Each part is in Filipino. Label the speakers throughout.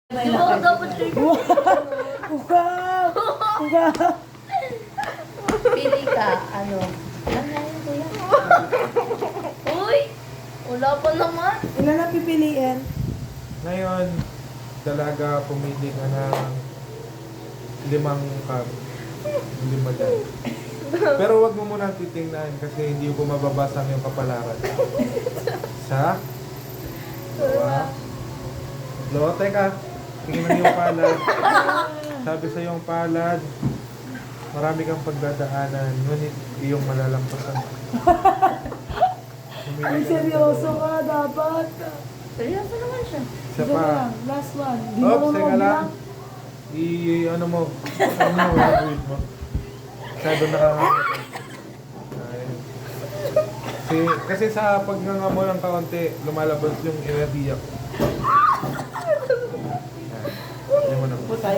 Speaker 1: Wow! Wow! Wow!
Speaker 2: Pili ka, ano? Ano yun, kuya? Uy! Wala pa naman.
Speaker 1: Ilan na pipiliin?
Speaker 3: Ngayon, dalaga, pumili ka ng 5 cup. 5 dyan. Pero wag mo muna titingnan kasi hindi ko mababasa ang iyong kapalaran. Sa? Dalawa, teka. Tingnan yung palad. Sabi sa iyong palad, marami kang pagdadaanan, ngunit iyong malalampasan.
Speaker 1: Ay, seryoso ka dapat.
Speaker 2: Seryoso naman siya.
Speaker 3: Isa
Speaker 1: Ito
Speaker 3: pa.
Speaker 1: lang, last one. Di mo
Speaker 3: Oops,
Speaker 1: ko
Speaker 3: teka lang.
Speaker 1: bilang.
Speaker 3: Ano mo? Gagawin mo? Masyado nakakakita. Kasi sa paghanga mo ng kaunti, lumalabas yung enerhiya ko. Yan mo na po.
Speaker 1: Putay.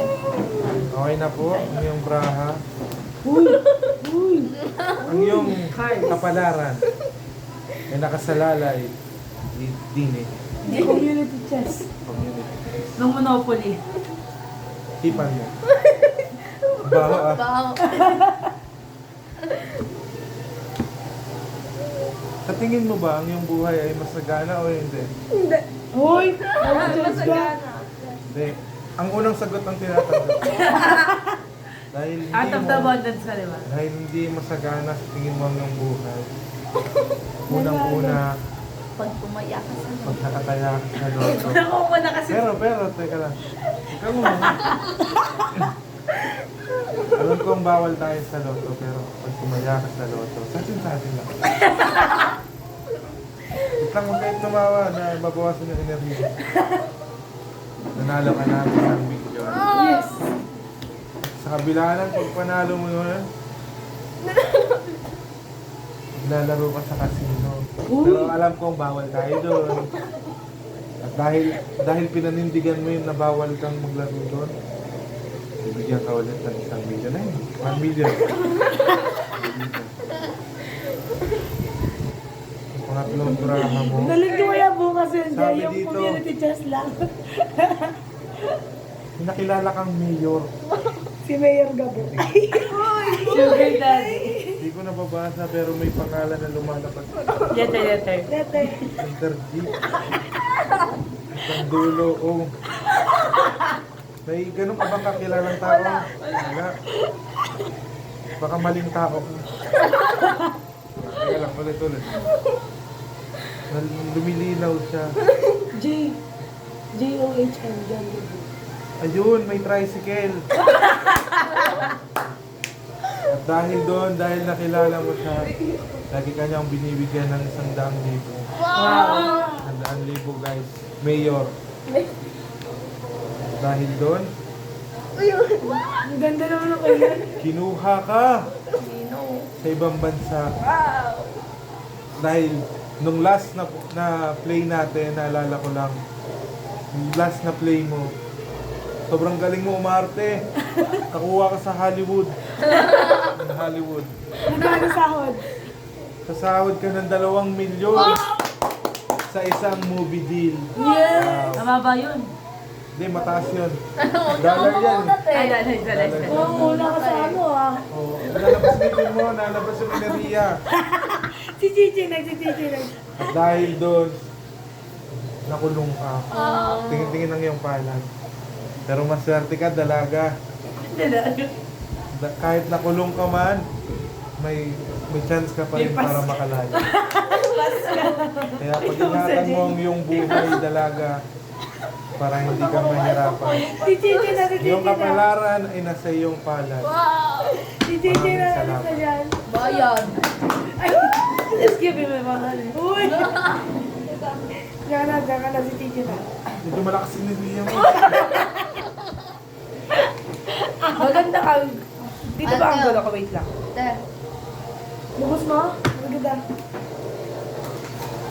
Speaker 3: Okay na po, ang iyong braha.
Speaker 1: Uy! Uy!
Speaker 3: Ang iyong kapalaran ay nakasalalay din eh.
Speaker 1: Community chess.
Speaker 3: Community.
Speaker 1: Nung Monopoly.
Speaker 3: Hipan mo. Baho ah.
Speaker 2: Baho.
Speaker 3: Sa tingin mo ba ang iyong buhay ay masagana o hindi?
Speaker 1: Uy! Chess ka.
Speaker 3: Hindi. Ang unang sagot ang tinatanggap. Dahil hindi
Speaker 1: Out of the abundance ka, di ba?
Speaker 3: Dahil hindi masagana sa tingin mo ang iyong buhay. Unang-una,
Speaker 2: Pag tumaya ka sa
Speaker 3: pag nakataya ka sa loto.
Speaker 1: Naku mo na kasi.
Speaker 3: Pero, teka lang. Ikaw mo. Alam kong bawal tayo sa loto, pero pag tumaya ka sa loto, sa atin lang. Itang huwag kayong tumawa na mabawasan yung enerhiya. Nanalo ka na ng milyon.
Speaker 1: Yes!
Speaker 3: Sa kabila ng pagpanalo mo yun, maglalaro ka sa casino. Pero alam kong bawal tayo doon. At dahil pinanindigan mo yun na bawal kang maglaro doon, bibigyan ka ulit ng 1 million na yun. 1 million. Ang pangatlong braha mo,
Speaker 1: Galing ko kaya bukas yun, Jay.
Speaker 3: Sabi
Speaker 1: Yung
Speaker 3: dito.
Speaker 1: community chess lang.
Speaker 3: may nakilala kang mayor.
Speaker 1: Si Mayor Gabo. Sugar Daddy.
Speaker 3: Hindi ko nababasa pero may pangalan na lumalapad.
Speaker 1: Letter.
Speaker 3: Enter G. Isang dulo O. May ganun ka bang kakilalang tao? Wala. Baka maling tao ka. Kaya lang, ulit. Lumilinaw siya.
Speaker 1: J. J-O-H-N. John Gabo.
Speaker 3: Ayun, may tricycle. At dahil doon, dahil nakilala mo siya, lagi kanyang binibigyan ng 100,000.
Speaker 2: Wow!
Speaker 3: 100,000 guys. Mayor. Dahil doon,
Speaker 1: Ang ganda naman ng kanya.
Speaker 3: kinuha ka
Speaker 2: Sino?
Speaker 3: sa ibang bansa.
Speaker 2: Wow!
Speaker 3: Dahil nung last na play natin, naalala ko lang, yung last na play mo, sobrang galing mo umarte. Nakuha ka sa Hollywood. Ng Hollywood.
Speaker 1: Magkano sahod?
Speaker 3: Sasahod ka ng 2 milyon sa isang movie deal.
Speaker 1: Yes!
Speaker 3: Wow.
Speaker 1: Tama ba yun?
Speaker 3: Hindi, mataas yun.
Speaker 2: Huwag
Speaker 3: Dollar
Speaker 2: ka
Speaker 3: yan.
Speaker 2: mamunat eh.
Speaker 3: Dollar.
Speaker 1: Oo, una ka sa ano ah.
Speaker 3: Oh, lalabas ngipin mo, lalabas yung enerhiya.
Speaker 1: Si Chichi nag.
Speaker 3: At dahil doon, nakulong ka.
Speaker 2: Oh.
Speaker 3: Tingin-tingin ang iyong palad. Pero maswerte ka, dalaga. Kahit nakulong ka man, may chance ka pa rin para makalaya. Kaya pag-ingatan mo ang iyong buhay, dalaga, para hindi ka mahirapan.
Speaker 1: Si Chichi na.
Speaker 3: Yung kapalaran ay nasa iyong palad.
Speaker 2: Wow!
Speaker 1: Si Chichi na.
Speaker 3: Maraming salamat.
Speaker 1: Sa dyan.
Speaker 2: Bayan!
Speaker 1: Ay! Let's give him a mahal. Uy! Diyan ka na si Chichi na.
Speaker 3: Medyo malakas yung enerhiya mo.
Speaker 1: Maganda ka. Dito ba ang gulo ko? Wait lang.
Speaker 2: Te.
Speaker 1: Lubos mo? Maganda.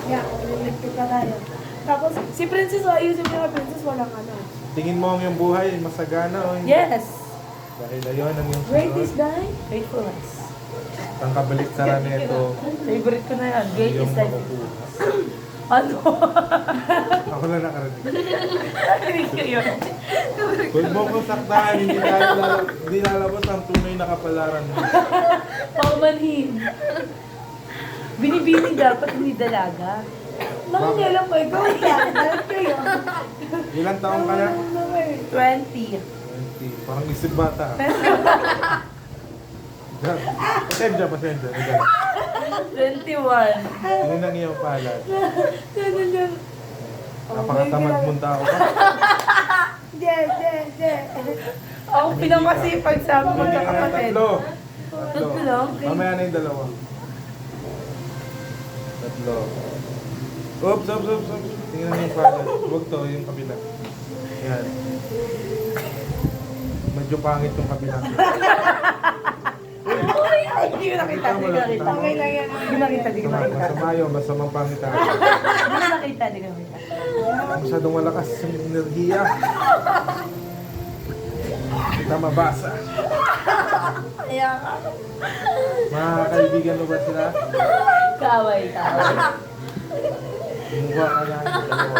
Speaker 1: Yeah, liligpit na tayo. Tapos, si Princess, ayusin mo yung Princess, walang ano.
Speaker 3: Tingin mo ang iyong buhay, masagana o hindi?
Speaker 1: Yes!
Speaker 3: Dahil ayun ang iyong
Speaker 1: Great is
Speaker 3: sunod.
Speaker 1: die, faithfulness.
Speaker 3: Ang kabaliktaran nito,
Speaker 1: Favorite ko na yan.
Speaker 3: ang
Speaker 1: Great
Speaker 3: iyong
Speaker 1: is die.
Speaker 3: makukuha.
Speaker 2: Ano?
Speaker 3: Ako lang nakarinig.
Speaker 2: Narinig ko yun.
Speaker 3: Huwag mo kong saktahan, hindi lalabas ang tunay na kapalaran mo.
Speaker 2: Paumanhin. Binibini dapat, hindi dalaga.
Speaker 1: Bakit alam ko, ikaw yan. Alam kayo.
Speaker 3: Ilang taong ka na?
Speaker 2: 20.
Speaker 3: 20. Parang isip bata. Pasensya.
Speaker 2: 21.
Speaker 3: Yun ang iyong palad.
Speaker 1: Ganun lang.
Speaker 3: Napakatamad mong tao ka.
Speaker 1: Hindi.
Speaker 2: Ako pinamasipag sa mga
Speaker 3: Hindi ka na
Speaker 2: magkakapatid.
Speaker 3: tatlo.
Speaker 2: Tatlo lang?
Speaker 3: Mamaya na yung dalawa. Tatlo. Oops. Tingnan mo yung palad. Huwag to, yung kabila. Yan. Medyo pangit yung kabila.
Speaker 2: Hindi ko nakita.
Speaker 1: Okay lang yan.
Speaker 2: Hindi ko nakita.
Speaker 3: Masama yun, masamang pangit tayo.
Speaker 2: Hindi ko nakita.
Speaker 3: Masyadong malakas yung enerhiya. Kita mabasa.
Speaker 2: Kaya ka.
Speaker 3: Mga kaibigan mo ba sila?
Speaker 2: Kaway.
Speaker 3: Mukha ka lang. Dalawa.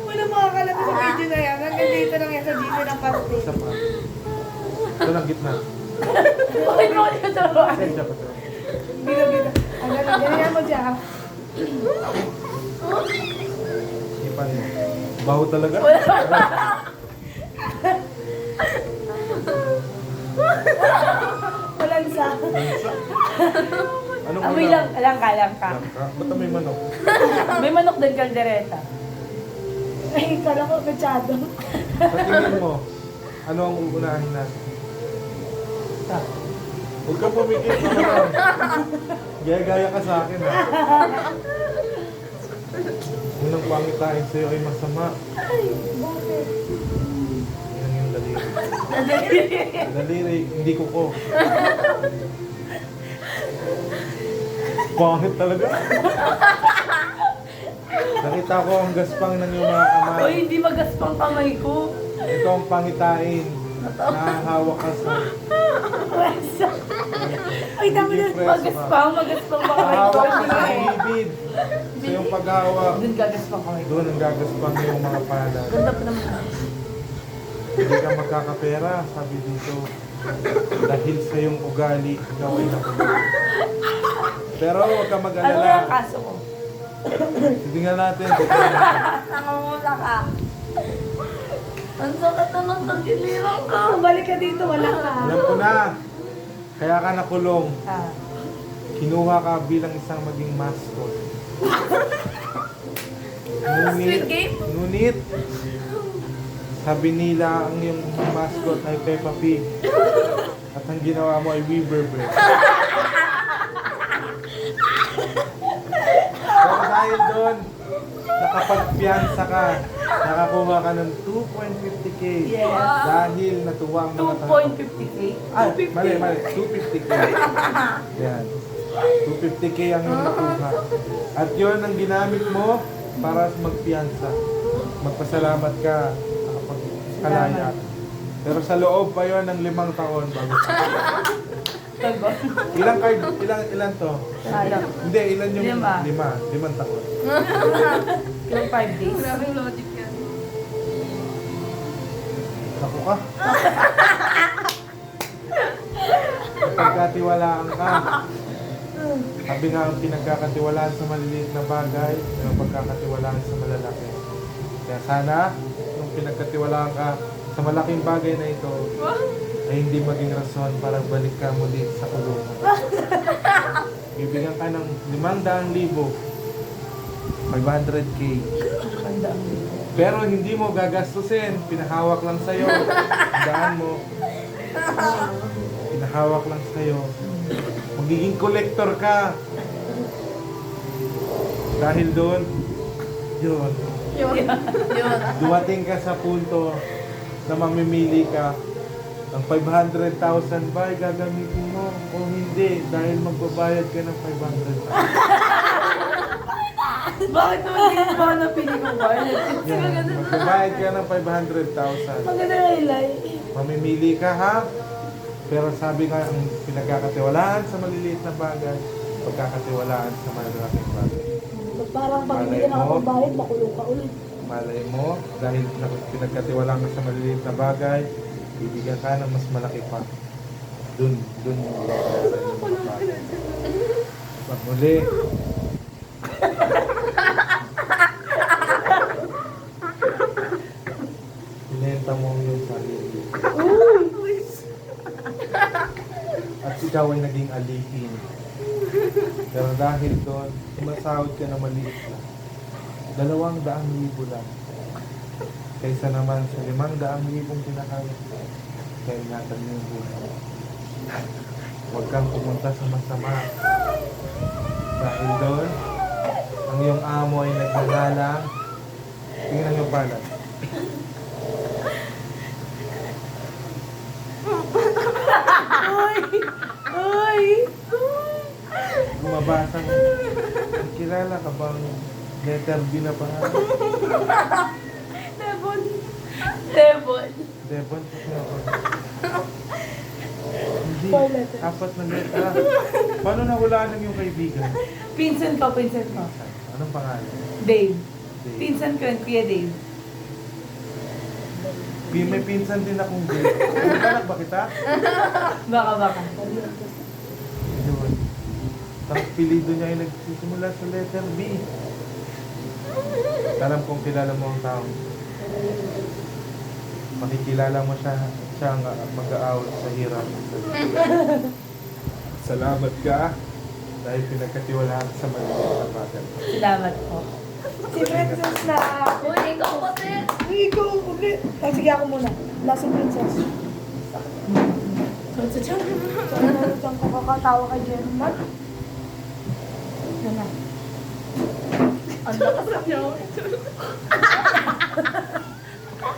Speaker 1: Wala makakalapit sa video na yan. Hanggang dito lang yan sa GC ng party.
Speaker 3: Isa pa. Ito lang gitna.
Speaker 2: Bakit mo ko dalawa?
Speaker 3: Pasensya pa ito.
Speaker 1: Gila. Ganyan mo dyan.
Speaker 3: Ipan mo. Baho talaga.
Speaker 1: Walang sa.
Speaker 3: Bansa. Anong
Speaker 2: Amoy
Speaker 3: ulam?
Speaker 2: lang ka.
Speaker 3: Langka? Ba't may manok?
Speaker 2: May manok din kaldereta.
Speaker 1: Ay, kala ko machado.
Speaker 3: Sa tingin mo, ano ang uunahin natin? Huwag kang pumikit naman. Gaya-gaya ka sa akin ha. Unang pangitain sa'yo ay masama.
Speaker 1: Ay, bakit?
Speaker 3: Yan yung daliri. Daliri, hindi ko. Pangit talaga. Nakita ko ang gaspang ng iyong mga kamay.
Speaker 2: Uy, hindi magaspang kamay ko.
Speaker 3: Ito ang pangitain. Nakahawak ka sa...
Speaker 1: Ay, dami na.
Speaker 2: Magaspang ba kamay ko?
Speaker 3: Hawak ka sa bibid. Sa iyong paghawak.
Speaker 2: Doon gagaspang kamay ko.
Speaker 3: Doon ang gagaspang yung mga palad.
Speaker 2: Ganda pa naman.
Speaker 3: Hindi ka magkakapera, sabi dito. Dahil sa iyong ugali, ikaw ay nakulong. Pero huwag ka
Speaker 2: Ano
Speaker 3: mag-alala.
Speaker 2: nga ang kaso ko?
Speaker 3: Tingnan natin.
Speaker 2: Nangungula ka. Ang sakit naman ng giliran ka.
Speaker 1: Kung balik ka dito, wala ka.
Speaker 3: Alam ko na. Kaya ka nakulong.
Speaker 2: Ah.
Speaker 3: Kinuha ka bilang isang maging mascot.
Speaker 2: Squid Game?
Speaker 3: Ngunit, sabi nila ang iyong mascot ay Peppa Pig. At ang ginawa mo ay Weaver Bread. Pero dahil doon, nakapagpiyansa ka, nakakuha ka ng 2.50k.
Speaker 2: Yes.
Speaker 3: Dahil natuwa ang mga tao.
Speaker 2: 2.50k?
Speaker 3: Ay, mali. 250k. Yan. 250k ang iyong nakuha. At yun ang ginamit mo para magpiyansa. Magpasalamat ka, nakapagkalaya. Pero sa loob pa yun ng 5 taon bago.
Speaker 2: Tagot.
Speaker 3: Ilang card? Ilan to?
Speaker 2: Sayang.
Speaker 3: Hindi, ilan yung
Speaker 2: 5.
Speaker 3: 5 taon.
Speaker 2: Ilang 5 days?
Speaker 4: Maraming logic yan.
Speaker 3: Naku ka. Pagkatiwalaan ka. Sabi nga ang pinagkakatiwalaan sa maliliit na bagay, ang pagkakatiwalaan sa malalaki. Kaya sana, yung pinagkatiwalaan ka sa malaking bagay na ito, ay hindi maging rason para balik ka muli sa kulungan. Bibigyan ka ng 500,000, 500k. Pero hindi mo gagastusin, pinahawak lang sa'yo. Tandaan mo, pinahawak lang sa'yo. Magiging collector ka. Dahil doon, yun, dumating ka sa punto na mamimili ka ng 500,000 ba gagamitin mo o hindi dahil magbabayad ka ng 500,000.
Speaker 2: Bakit naman hindi mo ba napili ko ba?
Speaker 3: Yan, magbabayad ka ng 500,000.
Speaker 1: Maganda na ilay.
Speaker 3: Mamimili ka ha? Pero sabi nga, ang pinagkakatiwalaan sa maliliit na bagay, pagkakatiwalaan sa malalaking bagay.
Speaker 1: Parang pag hindi ka
Speaker 3: Malay mo.
Speaker 1: nakapagbayad, makulong ka ulit.
Speaker 3: Malay mo, dahil pinagkatiwalaan ka sa maliliit na bagay, bibigyan ka ng mas malaki pa. Dun mo babayaran yung mga bagay. Pag muli, pinenta mo yung sarili. At ikaw ay naging alipin. Pero dahil doon, sumasahod ka na maliit lang. 200,000 lang. Kaysa naman sa 500,000 kinakaya. Kaya ingatan mo yung buhay. Huwag kang pumunta sa masama. Dahil doon, ang iyong amo ay nagnanalang. Tingnan yung balat.
Speaker 1: Ay!
Speaker 3: Bumabasang, kilala ka bang letter B na pangalan?
Speaker 1: Devon. Devon.
Speaker 3: Devon, kasi ako. Hindi,
Speaker 1: Four letters.
Speaker 3: 4 na letra. Paano nahulaan ng iyong kaibigan?
Speaker 2: Pinsan ko.
Speaker 3: Anong pangalan?
Speaker 2: Dave.
Speaker 3: Dave.
Speaker 2: Pinsan ko yung Kuya Dave.
Speaker 3: May pinsan din akong Dave. Anak ba kita?
Speaker 2: Baka.
Speaker 3: Yun. Tapos pilido niya ay nagsisimula sa letter B. Alam kong kilala mo ang tao. Makikilala mo siya ang mag-aawat sa hirap. Salamat ka dahil pinagkatiwalaan ka sa maliit na bagay.
Speaker 2: Salamat po.
Speaker 1: Si Princess na ako.
Speaker 4: Uy, ikaw kasi.
Speaker 1: Ikaw ulit. Ay, sige ako muna. Last si Princess.
Speaker 2: So, tiyan.
Speaker 1: So, dyan ko kakatawa kay German. Yan na.
Speaker 4: Ang lakas na niya.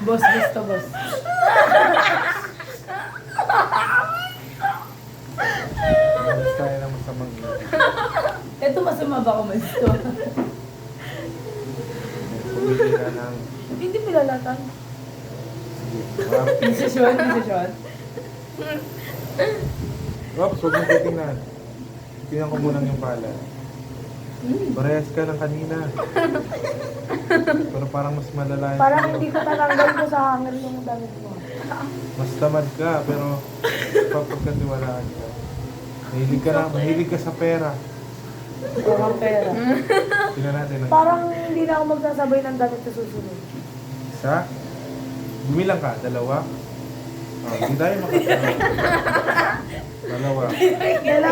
Speaker 2: Boss, gusto, boss.
Speaker 3: Malis tayo ng masamang ibig.
Speaker 2: Ito masama ba ko gusto?
Speaker 3: Pumili ka ng...
Speaker 1: Hindi pilalatan.
Speaker 2: Desisyon.
Speaker 3: Ops, huwag mo titingnan. Tingnan ko muna yung pala. Parehas ka ng kanina. Pero parang mas malala yung
Speaker 1: Parang
Speaker 3: sa'yo.
Speaker 1: hindi ko tatanggal ko sa hanger yung damit mo.
Speaker 3: Mas tamad ka, pero papagkatiwalaan ka. Mahilig ka sa pera.
Speaker 2: Parang pera.
Speaker 3: Tingnan natin ang
Speaker 1: Parang hindi na ako magsasabay ng damit sa susunod.
Speaker 3: isa. Bumilang ka, 2. Hindi tayo makasama. 2.
Speaker 1: 2. 3.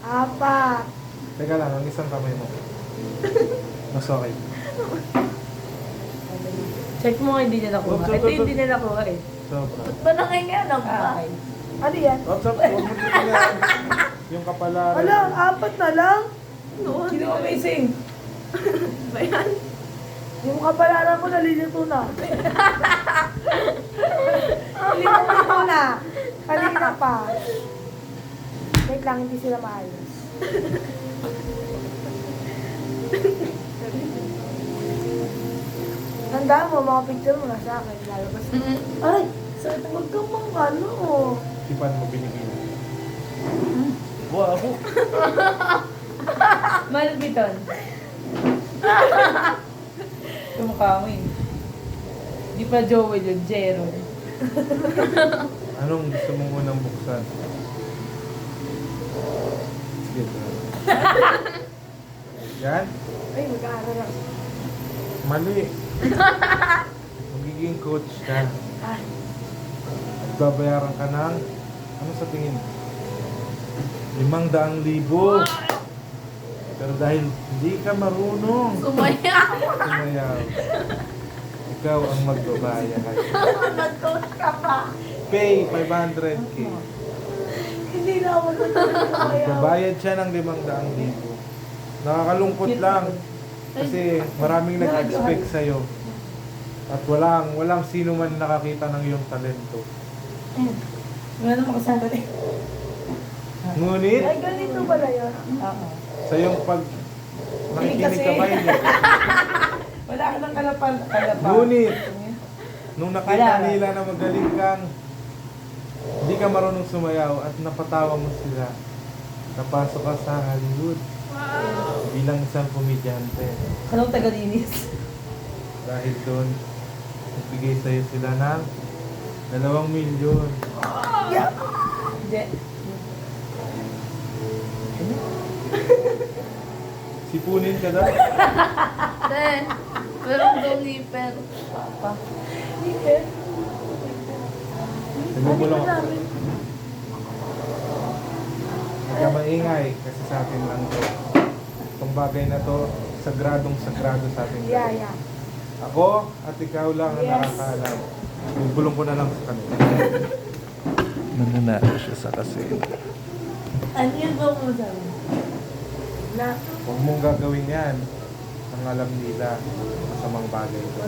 Speaker 1: 4.
Speaker 3: Teka lang, ang isang kamay mo. Mas okay.
Speaker 2: Check mo hindi niya nakuha.
Speaker 3: Oops,
Speaker 2: Ito
Speaker 3: oops,
Speaker 2: hindi niya nakuha eh.
Speaker 3: Sobra.
Speaker 4: Ba nakinganap ka?
Speaker 2: Okay.
Speaker 1: Ano yan?
Speaker 3: Ops, huwag mo titingnan. Yung kapalaran.
Speaker 1: Ala, 4 na lang.
Speaker 2: Sino amazing?
Speaker 4: Ba yan?
Speaker 1: Yung kapalaran ko nalilito na. Nalilito na. Kanina pa. Wait lang, hindi sila maayos. Tandaan mo, mga picture mo na sa akin. Lalabas mo. Ay, huwag kang mang ano.
Speaker 3: Tipan mo binibili. Wow.
Speaker 2: Malbiton. Tumukha mo eh. Di pa Joel yun, Jero.
Speaker 3: Anong gusto mong unang buksan? Sige, ito. Yan?
Speaker 1: Ay, mag-aaral ako.
Speaker 3: Mali. Magiging coach ka.
Speaker 1: Ay,
Speaker 3: At babayaran ka ng, ano sa tingin? 500,000. Pero dahil hindi ka marunong
Speaker 4: Sumaya.
Speaker 3: sumayaw, ikaw ang magbabayad.
Speaker 4: Nag-coach ka pa.
Speaker 3: Pay 500k.
Speaker 1: hindi na ako matutulog kaya.
Speaker 3: Magbabayad siya ng 500,000. Nakakalungkot lang. Kasi maraming nag-expect sa'yo. At walang sino man nakakita ng iyong talento.
Speaker 2: Wala naman kasama eh.
Speaker 3: Ngunit,
Speaker 1: Ay, ganito pala yun.
Speaker 2: Oo.
Speaker 3: sa iyong pag nakikinig ka ba hindi?
Speaker 2: Wala ka ng kalapal.
Speaker 3: Ngunit, nung nakita
Speaker 2: Wala.
Speaker 3: nila na magaling kang hindi ka marunong sumayaw at napatawa mo sila, napasok ka sa Hollywood bilang isang komedyante.
Speaker 2: Anong taga-linis?
Speaker 3: Dahil doon, nagbigay sa'yo sila ng 2 milyon.
Speaker 2: Hindi.
Speaker 3: Sipunin ka daw.
Speaker 4: Te, meron daw nipper.
Speaker 2: Papa.
Speaker 3: Nagmumulong ako. Huwag ka maingay kasi sa atin lang to. Itong bagay na to, sagradong-sagrado sa atin.
Speaker 1: Yeah.
Speaker 3: Ako at ikaw lang ang
Speaker 1: Yes.
Speaker 3: nakakaalam. Bubulong ko na lang sa kanila. Nananalo siya sa kasino.
Speaker 2: Ano yun ba mo sabi?
Speaker 1: Na,
Speaker 3: Huwag mong gagawin yan. Ang alam nila, masamang bagay ito.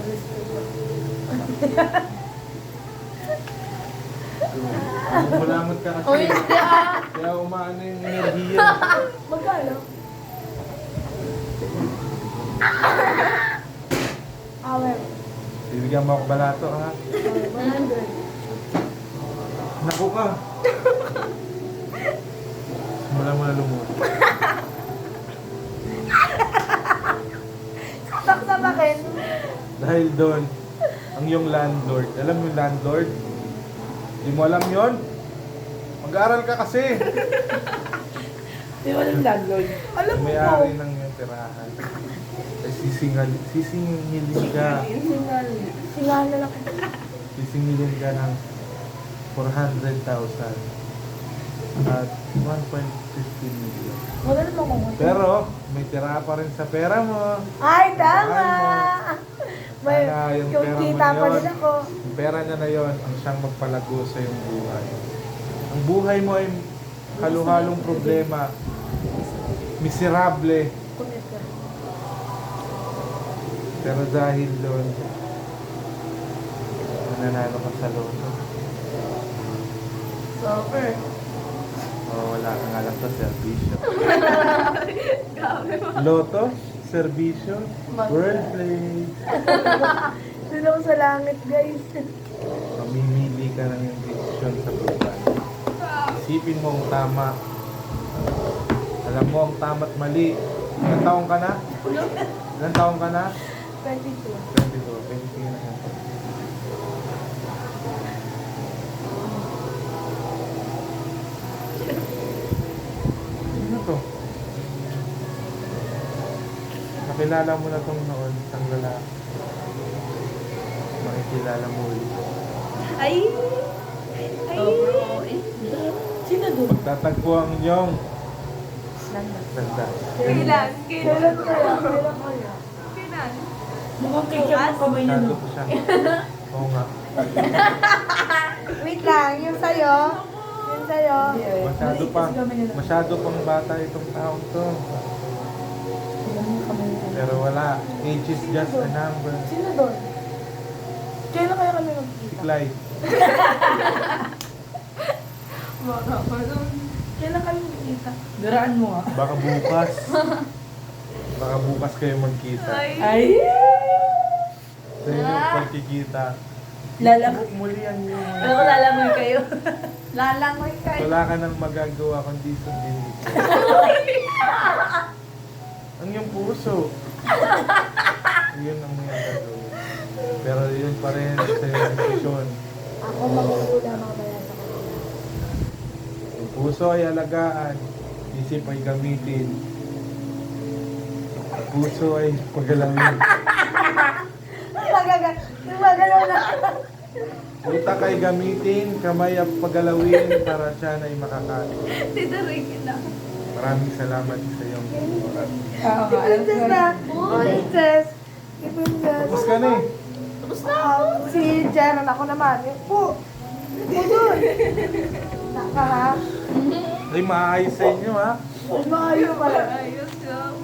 Speaker 3: Mulamot ka kasi.
Speaker 4: Uy, hindi ah.
Speaker 3: Kaya umaano yung enerhiya.
Speaker 1: magkano? Well,
Speaker 3: Bibigyan mo ako balato, ha?
Speaker 1: 100.
Speaker 3: Naku ka! Simula mo na lumuha.
Speaker 1: Saksabakin.
Speaker 3: Dahil doon, ang iyong landlord. Alam mo yung landlord? Hindi mo alam yon? Mag-aaral ka kasi.
Speaker 2: Di ba yung landlord?
Speaker 1: Alam
Speaker 3: Yung
Speaker 1: mo
Speaker 3: may-ari
Speaker 1: po.
Speaker 3: ng iyong tirahan. Ay sisingilin ka.
Speaker 1: Singahan na lang.
Speaker 3: Sisingilin ka ng 400,000 at 1.15 million.
Speaker 1: Wala naman kung
Speaker 3: Pero, may tira pa rin sa pera mo.
Speaker 1: Ay, tama! May,
Speaker 3: Sana yung
Speaker 1: yung
Speaker 3: pera mo
Speaker 1: kita
Speaker 3: na
Speaker 1: pa
Speaker 3: yun.
Speaker 1: rin ako.
Speaker 3: Yung pera niya na yon ang siyang magpalago sa iyong buhay. Ang buhay mo ay halo-halong problema. Miserable. Pero dahil doon, nananalo ka sa loto.
Speaker 4: Super.
Speaker 3: Wala kang alam sa serbisyo.
Speaker 4: Grabe mo.
Speaker 3: Loto, serbisyo, world play.
Speaker 1: Doon ako sa langit, guys.
Speaker 3: Mamimili ka ng yung desisyon sa buhay. Isipin mo ang tama. Alam mo ang tama at mali. Ilan taong ka na? Ilan taong ka na?
Speaker 1: 22.
Speaker 3: 22 na yan. Ano to? Nakilala mo na tong noon, isang lalaki. Makikilala mo ulit.
Speaker 1: Ay!
Speaker 4: Super OA.
Speaker 1: Sino doon?
Speaker 3: Pagtatagpo ang inyong ganda.
Speaker 1: Kailan? Kailan kaya? Kailan kaya?
Speaker 2: Mukhang kikya mo kamay niya,
Speaker 3: Masyado
Speaker 2: no?
Speaker 3: po siya. Oo nga.
Speaker 1: Wait lang, yung sa'yo. Yung sa'yo.
Speaker 2: Hindi, eh.
Speaker 3: Masyado
Speaker 2: Maliit
Speaker 3: pang,
Speaker 2: kasi kamay niya, no?
Speaker 3: masyado pang bata itong taong to.
Speaker 2: Tignan mo yung kamay niya.
Speaker 3: Pero wala. Age is just a number.
Speaker 1: Sino doon? Kailan kaya kami
Speaker 3: Si
Speaker 1: magkita?
Speaker 3: Clyde.
Speaker 4: Baka pa doon.
Speaker 1: Kailan kami magkita?
Speaker 2: Duraan mo, ah.
Speaker 3: Baka bukas. Baka bukas kayo magkita.
Speaker 2: Ay!
Speaker 3: Sa inyong pagkikita.
Speaker 2: Lalaki.
Speaker 3: Muli ang iyong...
Speaker 2: Alam ko lalamoy kayo.
Speaker 4: Lalangoy kayo.
Speaker 3: Wala ka nang magagawa kundi sundin ito. Ang iyong puso. Yun ang mga gagawin. Pero yun pa rin sa iyong desisyon.
Speaker 1: Ako magugula mamaya sa kanila.
Speaker 3: Yung puso ay alagaan. Isip ay gamitin. Ang puso ay pagalawin.
Speaker 1: Magalaw na.
Speaker 3: Utak ay gamitin, kamay ay pagalawin para siya na ay makakain.
Speaker 4: Tidarigin na.
Speaker 3: Maraming salamat sa iyong oras.
Speaker 2: Oo nga, alam ko.
Speaker 1: Princess na. Princess. Princess.
Speaker 3: Tapos ka na eh.
Speaker 4: Tapos na.
Speaker 1: Si Jaron ako naman. Po. Po doon. Naka ha.
Speaker 3: Ay, maayos sa inyo ha.
Speaker 1: Maayos pala.
Speaker 4: Ayos lang.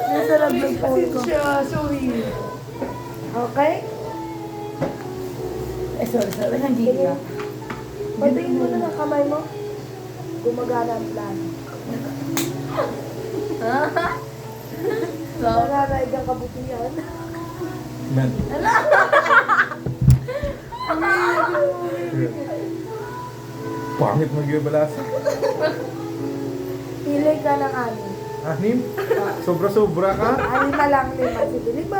Speaker 1: Nasa lab ng phone ko. Sorry. Okay?
Speaker 2: Eh, sorry. Nandito ka.
Speaker 1: Patingin mo na ng kamay mo. Gumagana ang plan.
Speaker 4: So,
Speaker 1: Nananaig ang kabutihan.
Speaker 3: Man. Pangit mag-ibalasa.
Speaker 1: Pili ka ng anim.
Speaker 3: Anim? Sobra-sobra ka?
Speaker 1: 6 na lang, 5. Sige, 5.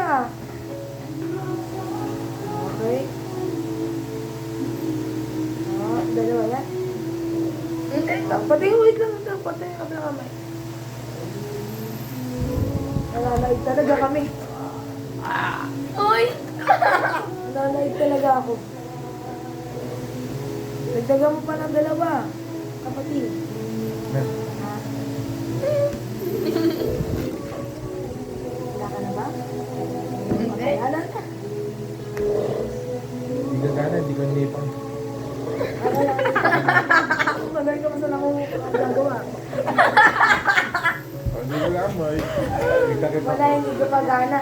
Speaker 1: Okay. Dalawa yan. Pati wait lang. Pati yung kabila kamay. Nalalaig talaga kami.
Speaker 4: Uy!
Speaker 1: Nalalaig talaga ako. Nagdagan mo pa ng 2. Kapatid. Ha? Wala ka na ba? Makayanan ka.
Speaker 3: Hindi ka gana, hindi ka nipang.
Speaker 1: Magaling ka masala kung ang gagawa.
Speaker 3: Hindi ko lang, boy. Kita-kita.
Speaker 1: Wala, hindi ka pagana.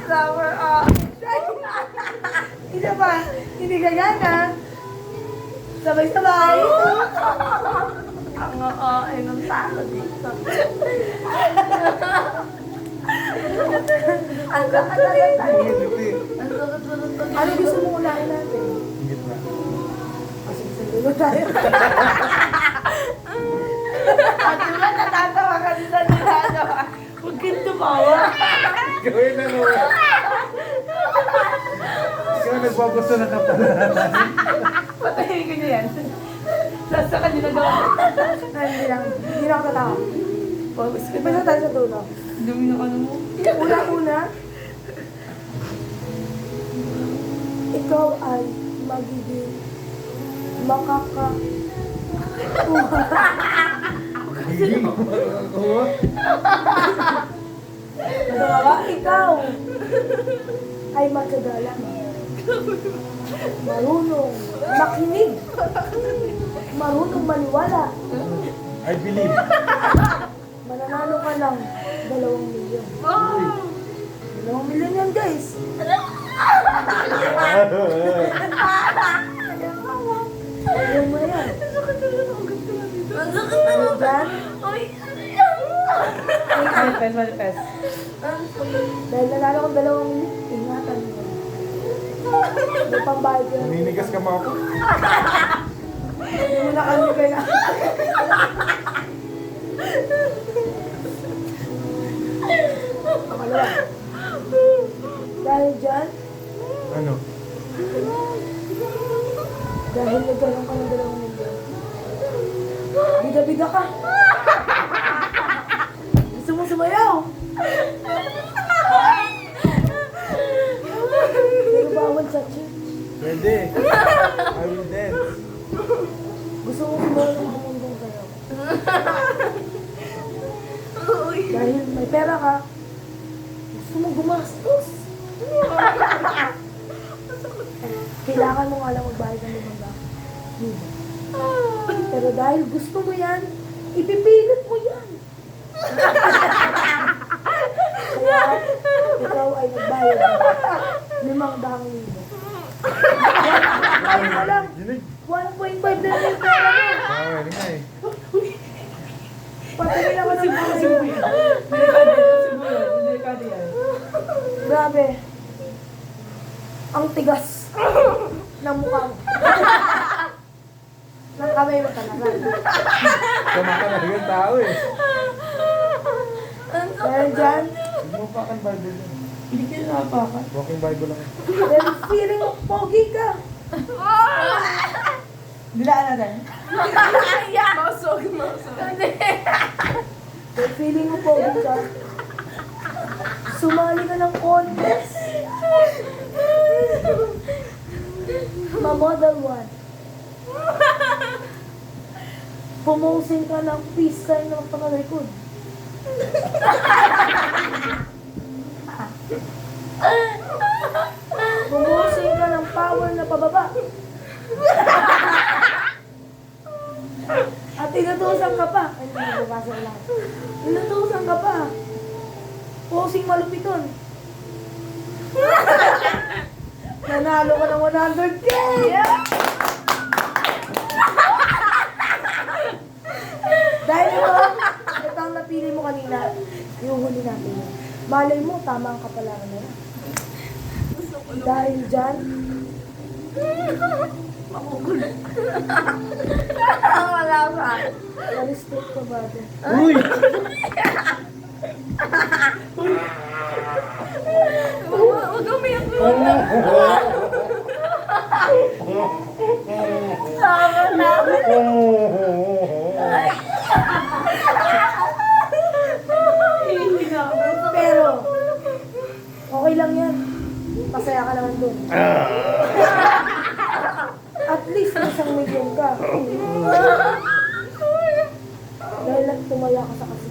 Speaker 4: Sour up!
Speaker 1: Hindi ba? Hindi ka gana. Sabay-sabay.
Speaker 4: Ang ay ng talo dito. Ang sakit na lang tayo.
Speaker 3: Hindi.
Speaker 4: Ang sakit na lang tayo.
Speaker 1: Ano gusto mo unahin natin?
Speaker 3: Hingit na.
Speaker 1: Kasi salulo tayo.
Speaker 4: At diba natatawa ka din sa ginagawa? Huwag kang tumawa.
Speaker 3: Gawin na no. Ikaw nagbabasto na kapalaran.
Speaker 2: Patayin ko niya yan. Sa kanila daw.
Speaker 1: Hindi lang ako tatawa.
Speaker 2: Pagos ka
Speaker 1: Pwede tayo sa dulo.
Speaker 2: Dumi na ano mo.
Speaker 1: Una-una, ikaw ay magiging makaka... Nagawa ka? Ikaw ay magkagalang. Marunong makinig. Marunong maniwala.
Speaker 3: I believe.
Speaker 1: Mananalo ka ng 2 milyon. 2 milyon yan, guys. Ayun mo yan.
Speaker 4: Ang sakit na
Speaker 1: Ano
Speaker 4: lang.
Speaker 1: dyan?
Speaker 4: Uy!
Speaker 2: Manifest.
Speaker 1: Dahil nanalo ko 2 milyon, ingatan mo. May pambayad ka.
Speaker 3: Naninigas ka mo ako.
Speaker 1: Hindi mo na kami kaya. Pangalawa. Dahil dyan,
Speaker 3: Ano?
Speaker 1: dahil nagkaroon ka ng 2 milyon, bida-bida ka. Gusto mo sumayaw? Pero bawal sa church.
Speaker 3: Pwede. I will dance.
Speaker 1: Gusto mo sumayaw ng hamundong kayo. Dahil may pera ka, gusto mo gumastos. Kailangan mo nga lang magbayad ng 5,000. Pero dahil gusto mo yan, ipipilit mo yan. Kaya ikaw ay nagbayad ng 500,000. Bayad mo lang.
Speaker 3: Dinig.
Speaker 1: 1.5 na lang yung pera mo.
Speaker 3: Ah, hindi nga eh.
Speaker 1: Patingin ako ng mga
Speaker 2: Delikado yan.
Speaker 1: Grabe. Ang tigas ng mukha mo. Ng kamay mo talaga.
Speaker 3: Sama ka na yung tao eh.
Speaker 1: Dahil dyan,
Speaker 3: Hindi mo pa akan Bible yan.
Speaker 2: Hindi ka napakan.
Speaker 3: Walking Bible lang.
Speaker 1: dahil feeling mo pogi ka.
Speaker 2: Dilaan natin.
Speaker 4: Mausog.
Speaker 1: Dahil feeling mo pogi ka. Sumali ka ng contest. Ma-model 1. Pumosing ka ng peace sign ng pangalikod. Pumosing ka ng power na pababa. At inutusan ka pa. Ay, hindi nabasa ko lang. Inutusan ka pa. Posing malupiton. Nanalo ka ng 100K! Dahil ito ang napili mo kanina, iuhuli natin yun. Malay mo, tama ang kapalaran na yan. Dahil dyan,
Speaker 4: Wala pa.
Speaker 1: na-restrict ko ba din?
Speaker 3: Uy!
Speaker 4: Huwag umiyak. Tama na.
Speaker 1: Pero, okay lang yan. Pasaya ka naman dun. At least, isang milyon ka. Dahil lang tumaya ka sa kasi.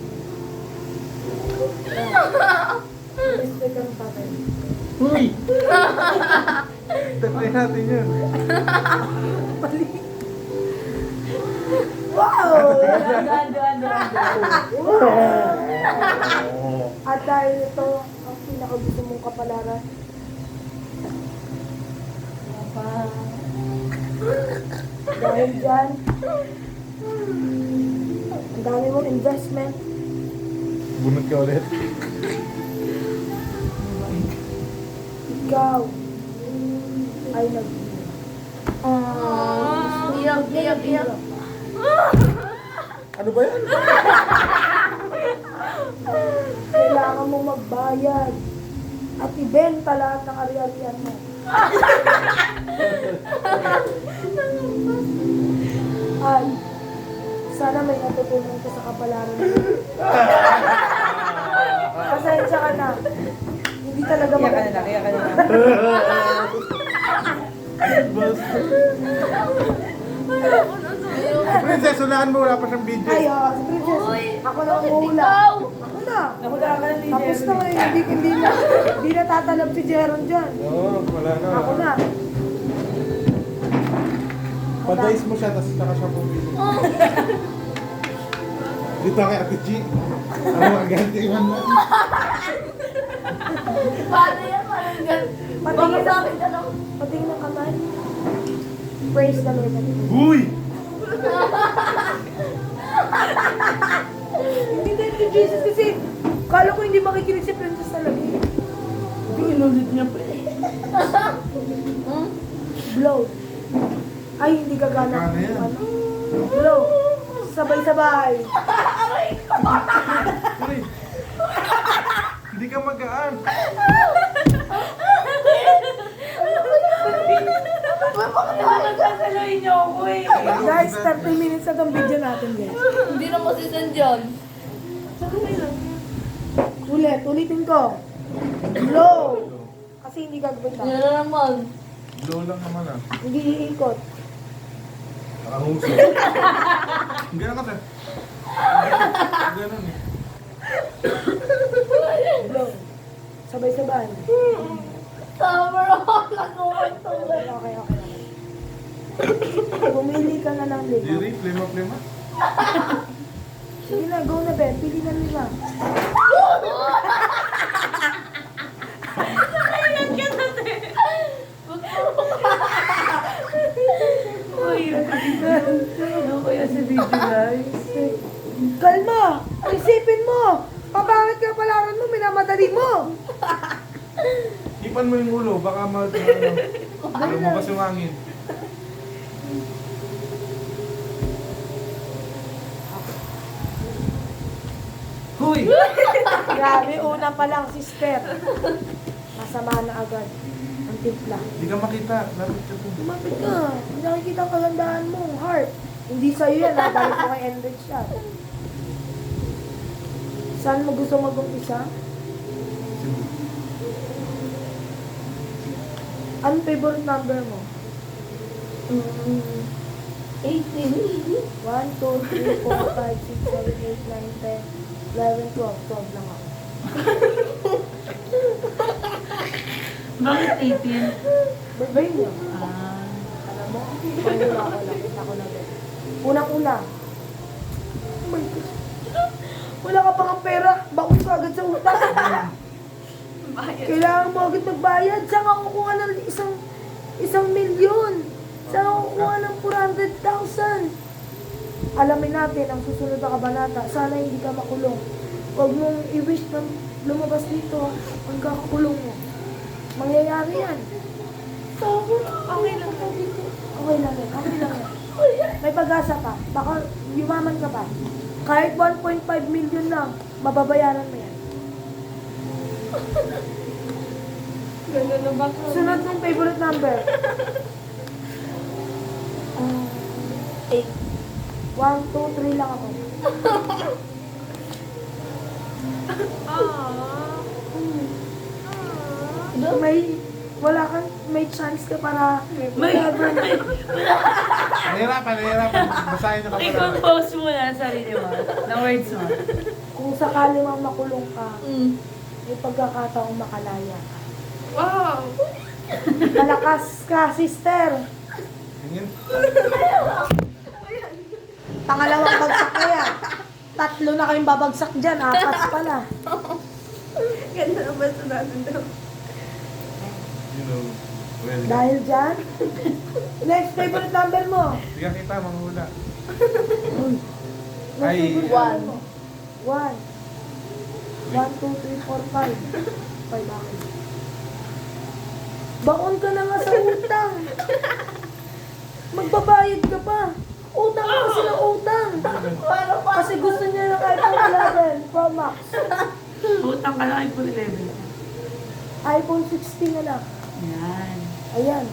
Speaker 1: Respect ka ng tatay.
Speaker 3: Uy! Tatay natin yun.
Speaker 1: Wow!
Speaker 2: Ando.
Speaker 1: At dahil ito, ang pinakagusto mong kapalaran. Dahil dyan, ang dami mong investment.
Speaker 3: Bunot ka ulit.
Speaker 1: Ikaw ay nag
Speaker 4: Iyak.
Speaker 3: Ano ba yan?
Speaker 1: Kailangan mo magbayad at ibenta lahat ng ari-arian mo. Ay, sana may natutunan ko sa kapalaran mo. Pasensya ka na. Hindi talaga
Speaker 2: Kaya ka na
Speaker 1: maganda.
Speaker 2: lang, kaya ka na lang.
Speaker 3: Basta. Princess, unahan mo. Wala pa siyang video.
Speaker 1: Ay, si Princess.
Speaker 4: Uy,
Speaker 1: Ako na ang
Speaker 4: bakit
Speaker 1: hula.
Speaker 4: ikaw?
Speaker 1: Ako na.
Speaker 2: Nahula ka na ni
Speaker 1: Tapos na
Speaker 2: Jeremy.
Speaker 1: ngayon. Hindi na tatalab si Jeron dyan.
Speaker 3: Oo, wala na.
Speaker 1: Ako na.
Speaker 3: Padais mo siya, tapos saka siya pumili. Dito kay Ate G. Ano maganti man na.
Speaker 4: Paano yan? Parang ganun. Baka sa akin ka lang.
Speaker 1: Patingin ng kamay. Praise the Lord.
Speaker 3: Uy!
Speaker 1: Hindi dahil kay Jesus kasi kala ko hindi makikinig si Princess talaga.
Speaker 2: Inulit niya pa eh.
Speaker 1: Blow. Ay, hindi gagana.
Speaker 3: Gagana yan.
Speaker 1: Ano? Blow. Sabay-sabay.
Speaker 3: Uy! Hindi ka magaan.
Speaker 2: Sasaloy niyo ako eh.
Speaker 1: Guys, 30 minutes na itong video natin, guys.
Speaker 4: Hindi na masisan dyan.
Speaker 1: Ulitin ko. Blow. Kasi hindi gagawin
Speaker 4: Yan na naman.
Speaker 3: Blow lang naman ah.
Speaker 1: Hindi iikot.
Speaker 3: Nakahuso. Ganun ka sir. Ganun eh.
Speaker 1: Blow. Sabay-sabay.
Speaker 4: Summer off. Nakuha ito.
Speaker 1: Okay. Pumili ka na ng lima.
Speaker 3: Diri, plema.
Speaker 1: Sige na, go na, Ben. Pili na lima.
Speaker 2: Uy, ano kaya sa video guys?
Speaker 1: Kalma! Isipin mo! Pabangit ka palaran mo, minamadali mo!
Speaker 3: Ipan mo yung ulo, baka lumabas yung hangin.
Speaker 2: Huy!
Speaker 1: Grabe, una pa lang, sister. Masama na agad ang timpla.
Speaker 3: Hindi ka makita. Lapit ka po.
Speaker 1: Lumapit ka. Hindi nakikita ang kagandahan mo, heart. Hindi sa'yo yan, ha? Balik mo kay Enrich yan. Saan mo gusto mag-umpisa? Anong favorite number mo?
Speaker 4: 18.
Speaker 1: 1, 2, 3, 4, 5, 6, 7, 8, 9, 10, 11, 12. 12 lang ako.
Speaker 2: Bakit 18?
Speaker 1: Birthday niyo.
Speaker 2: Ah.
Speaker 1: Alam mo, pangula ako lang. Ako na din. Unang-una. Oh my God. Wala ka pang pera. Bakit ka agad sa utang? Kailangan mo agad magbayad. Saan ka kukuha ng isang milyon? Saan ka kukuha ng 400,000? Alamin natin ang susunod na kabanata. Sana hindi ka makulong. Huwag mong i-wish ng lumabas dito, ang kakakulong mo. Mangyayari yan.
Speaker 4: Okay lang.
Speaker 1: Okay lang yan, okay lang yan. May pag-asa pa, baka yumaman ka pa. Kahit 1.5 million lang, mababayaran mo yan.
Speaker 4: Ganda na ba?
Speaker 1: Sunod ng favorite number. 8. 1, 2, 3 lang ako. May chance ka para
Speaker 3: Nahirapan. Basahin niyo kapalaran.
Speaker 2: I-compose mo na ang sarili mo. Na words mo.
Speaker 1: kung sakali mang makulong ka, may pagkakataong makalaya ka.
Speaker 4: Wow!
Speaker 1: Malakas ka, sister.
Speaker 3: Ganyan.
Speaker 1: Pangalawang bagsak na yan. 3 na kayong babagsak dyan, 4 pala.
Speaker 4: Ganda na ba natin daw?
Speaker 3: You know, well.
Speaker 1: Dahil dyan, next favorite number mo.
Speaker 3: Hindi ka kita, manghula.
Speaker 1: Next
Speaker 3: Ay.
Speaker 1: favorite number mo. 1. 1, 2, 3, 4, 5. 5 akin. Baon ka na nga sa utang. Magbabayad ka pa. Utang ka kasi ng utang. Kasi gusto niya ng iPhone 11 Pro Max.
Speaker 2: Utang ka lang iPhone 11.
Speaker 1: iPhone 16 na lang.
Speaker 2: Yan.
Speaker 1: Ayan.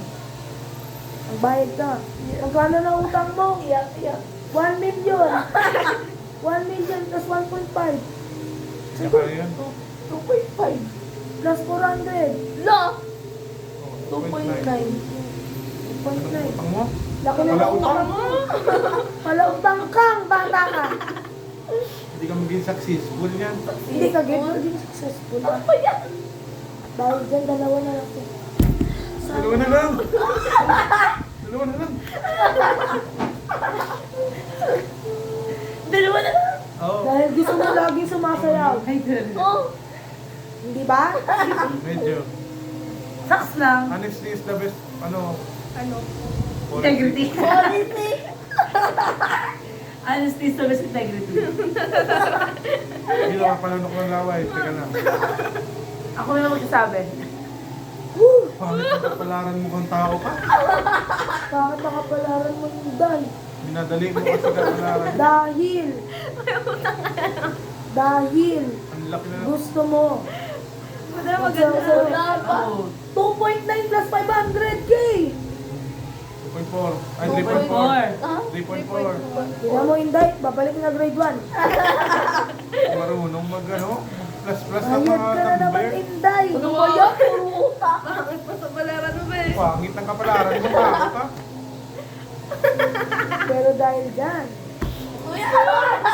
Speaker 1: Ang bayad ka. Magkano na utang mo? 1 million. 1 million plus 1.5.
Speaker 3: Saka yun.
Speaker 1: 2.5. Plus 400.
Speaker 4: Lo!
Speaker 3: 2.9.
Speaker 1: 2.9.
Speaker 3: Utang mo?
Speaker 1: Laki na
Speaker 3: Wala
Speaker 1: ng
Speaker 3: utang.
Speaker 1: utang mo. Wala utang kang bata ka.
Speaker 3: Hindi ka maging successful yan.
Speaker 1: Hindi ka maging successful. Dahil dyan, dalawa na lang.
Speaker 3: Dalawa na lang. Dalawa na lang.
Speaker 4: Dalawa na lang!
Speaker 3: Oo.
Speaker 1: Dahil gusto mo laging sumasayaw.
Speaker 2: Ay, talaga.
Speaker 4: Oh!
Speaker 1: Hindi ba?
Speaker 3: Medyo.
Speaker 2: Saks lang.
Speaker 3: Honesty is the best, ano,
Speaker 4: Ano?
Speaker 2: Integrity.
Speaker 4: Quality!
Speaker 2: Honesty is the best integrity.
Speaker 3: Hindi na kapalunok ng laway. Teka lang.
Speaker 2: Ako na magsasabi.
Speaker 3: Pangit ang kapalaran mo kung tao ka.
Speaker 1: Bakit nakapalaran mo yung dan?
Speaker 3: Minadali mo kasi kapalaran.
Speaker 1: Dahil
Speaker 3: Ang laki na.
Speaker 1: gusto mo.
Speaker 2: Madala
Speaker 1: Wala
Speaker 4: pa.
Speaker 2: Oo.
Speaker 1: 2.9 plus 500k.
Speaker 3: 2.4. Ay,
Speaker 2: 2.4.
Speaker 3: 3.4. 3.4.
Speaker 1: Tingnan mo, Inday, babalik na grade 1.
Speaker 3: Marunong mag, ano, plus-plus ng
Speaker 1: Bayad
Speaker 3: mga
Speaker 1: ka na naman,
Speaker 3: number.
Speaker 1: Inday.
Speaker 4: Ano ba yan? Puro utang! Bakit pa sa balaran mo ba eh?
Speaker 3: Pangit ang kapalaran mo, tao ka.
Speaker 1: Pero dahil dyan,
Speaker 4: Kuya, ano ka?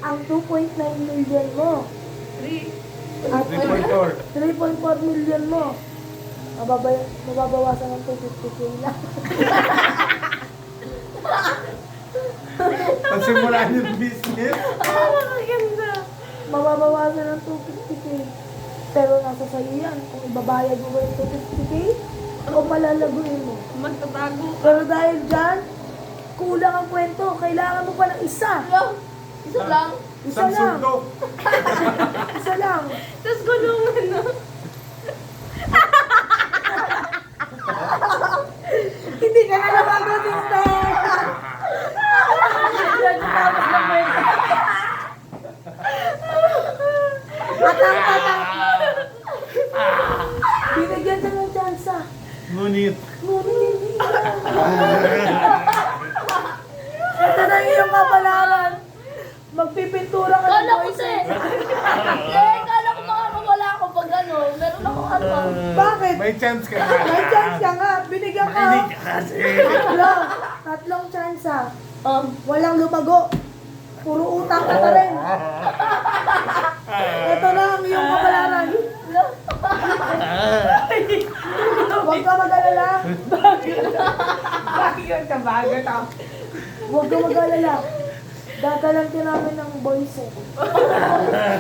Speaker 1: ang 2.9 million mo at
Speaker 3: 3.4.
Speaker 1: 3.4 million mo, mababawasan ng 250k lang.
Speaker 3: Pagsimulaan yung business.
Speaker 4: Nakakaganda!
Speaker 1: Mababawasan ng 250k. Pero nasa sa'yo yan, kung ibabayad mo ba yung 250k o palalaguin mo.
Speaker 4: Magtatago ka.
Speaker 1: Pero dahil dyan, kulang ang kwento. Kailangan mo pa ng isa.
Speaker 4: Isa lang.
Speaker 1: Isa
Speaker 3: Isang
Speaker 1: lang.
Speaker 3: sundo.
Speaker 1: Isa lang.
Speaker 4: Tapos gulungan na.
Speaker 1: Hindi ka na nabago, sister. Atang. Binigyan ka ng tsansa.
Speaker 3: Ngunit.
Speaker 1: Ngunit hindi na. Ito na yung iyong kapalaran. Magpipintura ka ng
Speaker 4: Kala ko
Speaker 1: voices.
Speaker 4: kala ko makakawala ako pag ano. Meron ako ano.
Speaker 1: Bakit?
Speaker 3: May chance ka na.
Speaker 1: May chance ka nga. Binigyan ka.
Speaker 3: Makinig ka kasi.
Speaker 1: Tatlong tsansa. Walang lumago. Puro utang ka pa rin. Ito na ang iyong kapalaran. Huwag ka mag-alala.
Speaker 2: Bakit ka bagat ako?
Speaker 1: Huwag ka mag-alala. Dadalan ka namin ng boys eh.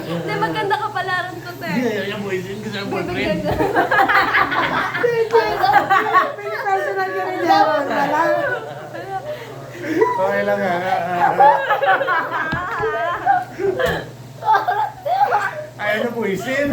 Speaker 4: Hindi, maganda ka palaran ko, te.
Speaker 3: Yung boysin kasi ang
Speaker 4: Bibigyan ka.
Speaker 1: Personal ka rin naman. Wala.
Speaker 3: Okay lang ha. Ay,
Speaker 5: Kaya niyo puwisin.